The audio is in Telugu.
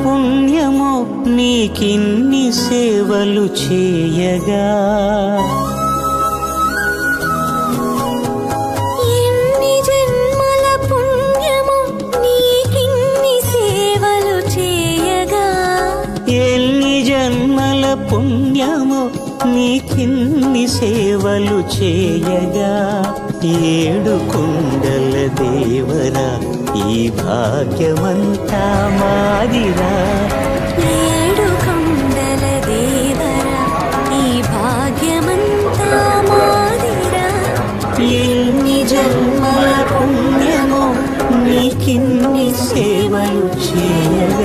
పుణ్యమో నీకిన్ని సేవలు చేయగా. ఎన్ని జన్మల పుణ్యమో నీకిన్ని సేవలు చేయగా. ఎన్ని జన్మల పుణ్యమో నీకిన్ని సేవలు చేయగా. ఏడు కొండల దేవరా ఈ భాగ్యమంతా మాదిరా. ఏడు కొండల దేవరా ఈ భాగ్యమంతా మాదిరా. ఎన్ని జన్మల పుణ్యమో నీకిన్ని సేవలు చేయగా.